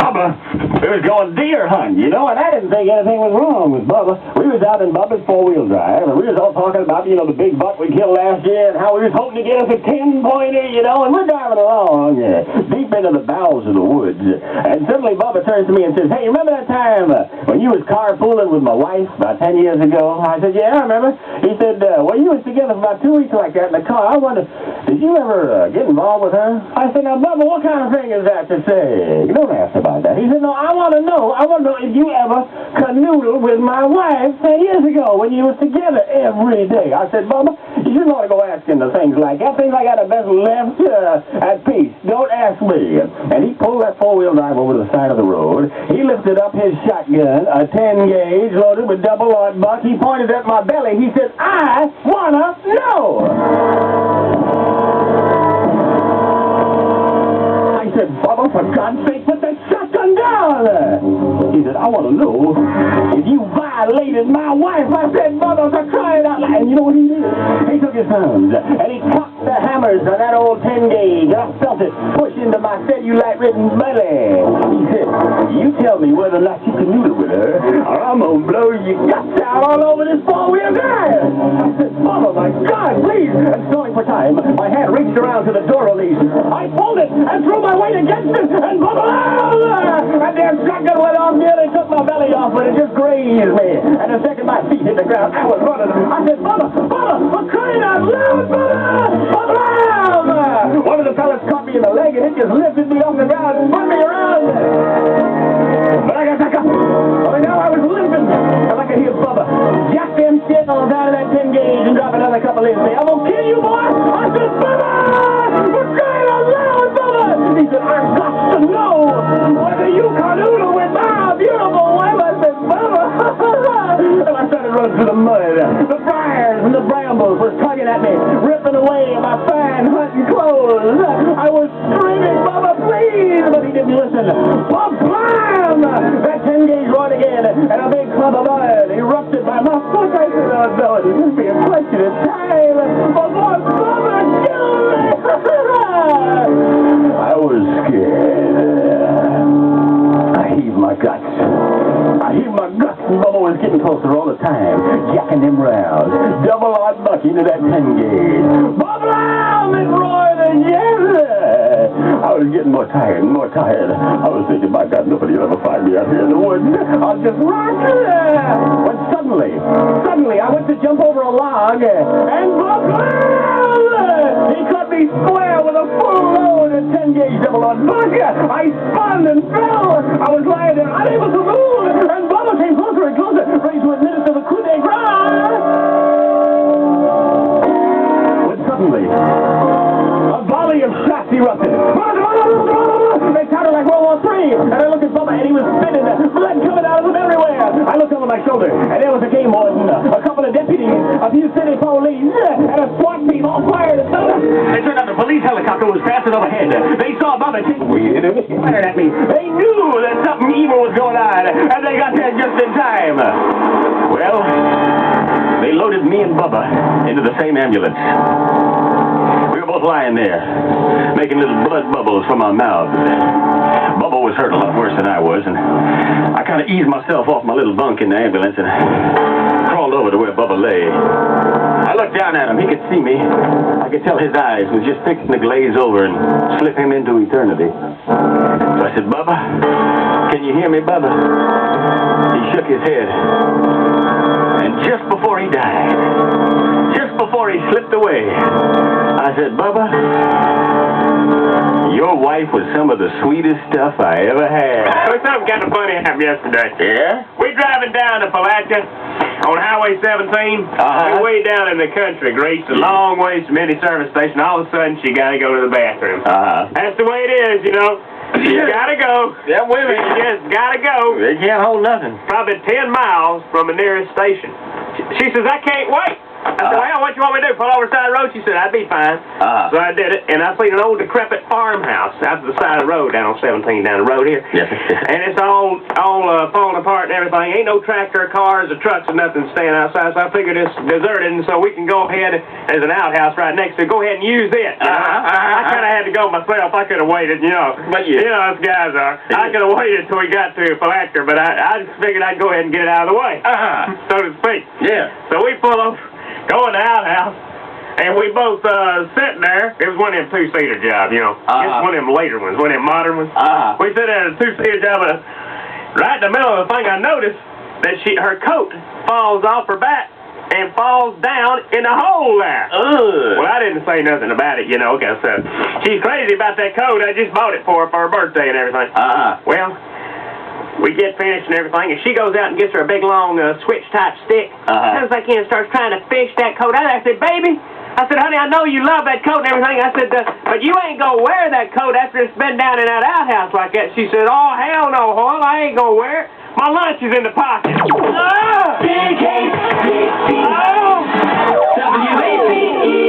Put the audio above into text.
Bubba. We was going deer hunting, you know, and I didn't think anything was wrong with Bubba. We was out in Bubba's four-wheel drive, and we was all talking about, you know, the big buck we killed last year and how we was hoping to get us a 10-pointer, you know, and we're driving along deep into the bowels of the woods. And suddenly Bubba turns to me and says, hey, remember that time when you was carpooling with my wife about 10 years ago? I said, yeah, I remember. He said, well, you was together for about 2 weeks like that in the car. I wonder, did you ever get involved with her? I said, now, Bubba, what kind of thing is that to say? You don't ask about that. He said, no, I want to know if you ever canoodled with my wife 10 years ago when you was together every day. I said, Bubba, you shouldn't ought to go asking the things like that. Things like that are best left at peace. Don't ask me. And he pulled that four-wheel drive over to the side of the road. He lifted up his shotgun, a 10-gauge loaded with double-aught buck. He pointed at my belly. He said, I want to know. I said, Bubba, for God's sake, put that shotgun down. He said, I want to know if you violated my wife. I said, Bubba, for crying out loud. And you know what he did? He took his thumbs and he cocked the hammers on that old 10-gauge. And I felt it push into my cellulite-ridden belly. He said, you tell me whether or not you canoodled with her, or I'm going to blow your guts out all over this four-wheel drive. I said, Bubba, my God, please. And stalling for time, my hand reached around to the door release. I pulled it and threw my weight against it, and Bubba, that damn shotgun went off, nearly took my belly off, but it just grazed me. And the second my feet hit the ground, I was running. I said, Bubba, for crying out loud, Bubba! One of the fellas caught me in the leg, and it just lifted me off the ground and spun me around. But I got back up. Oh, now I was limping. And I could hear Bubba jack them shit on out of that 10-gauge and drop another couple in. Say, I'm gonna kill you, boy! I said, Bubba! For crying out loud, Bubba! He said, I've got to know whether you canoodle with my beautiful wife. I said, Bubba! And I started running through the mud. The briars and the brambles were tugging at me, ripping away my fine hunting clothes. I was screaming, Bubba, please! But he didn't listen. Bam! That 10-gauge roared again, and a big clump of mud erupted by my foot. I said, oh, no, it must be a question of time before Bubba killed me. I was scared. I heaved my guts. And Bubba was getting closer all the time, jacking them rounds. Double-aught buck into that 10-gauge. Bubba! It roared again. I was getting more tired and more tired. I was thinking, my God, nobody will ever find me out here in the woods. I'll just rock there. When suddenly, I went to jump over a log, and Bubba! He caught me square with a full load of 10-gauge double-aught buck. I spun and fell. I was lying there, unable to move, and Bubba came closer and closer, ready to administer the coup de grace. When suddenly, a volley of shots erupted. They sounded like World War III. And I looked at Bubba, and he was spinning, blood coming out of him everywhere. I looked over my shoulder, and there was a game warden, a couple of deputies, a few city police, and a SWAT team all fired at Bubba. It turned out the police helicopter was passing overhead. They saw Bubba fired at me. They knew that something evil was going on, and they got there just in time. Well, they loaded me and Bubba into the same ambulance. We were both lying there, making little blood bubbles from our mouths. Bubba was hurt a lot worse than I was, and I kind of eased myself off my little bunk in the ambulance and crawled over to where Bubba lay. I looked down at him. He could see me. I could tell his eyes was just fixing to glaze over and slip him into eternity. So I said, Bubba, can you hear me, Bubba? He shook his head. And just before he died, just before he slipped away, I said, Bubba, your wife was some of the sweetest stuff I ever had. Well, something kind of funny happened yesterday. Yeah? We're driving down to Palatka on Highway 17. We're way down in the country, Grease, a long ways from any service station. All of a sudden, she got to go to the bathroom. That's the way it is, you know. You gotta go. Them women just gotta go. They can't hold nothing. Probably 10 miles from the nearest station. She says, I can't wait. I said, well, what you want me to do, pull over the side of the road? She said, I'd be fine. So I did it, and I seen an old decrepit farmhouse out to the side of the road down on 17 down the road here. And it's all falling apart and everything. Ain't no tractor, cars, or trucks, or nothing staying outside, so I figured it's deserted, and so we can go ahead, there's an outhouse right next to it, go ahead and use it. I kind of had to go myself. I could have waited, you know. But you know, us guys are. I could have waited till we got to Palatka, but I just figured I'd go ahead and get it out of the way, so to speak. Yeah. So we pull over, go in the outhouse, and we both sitting there. It was one of them two-seater jobs, you know. Just one of them later ones, one of them modern ones. We sit there in a two-seater job, and right in the middle of the thing, I noticed that her coat falls off her back and falls down in the hole there. Well, I didn't say nothing about it, you know, because she's crazy about that coat. I just bought it for her birthday and everything. Well, we get finished and everything, and she goes out and gets her a big, long switch-type stick. Comes back in and starts trying to fish that coat out. I said, baby, I said, honey, I know you love that coat and everything. I said, but you ain't going to wear that coat after it's been down in that outhouse like that. She said, oh, hell no, Hoil, I ain't going to wear it. My lunch is in the pocket. WACE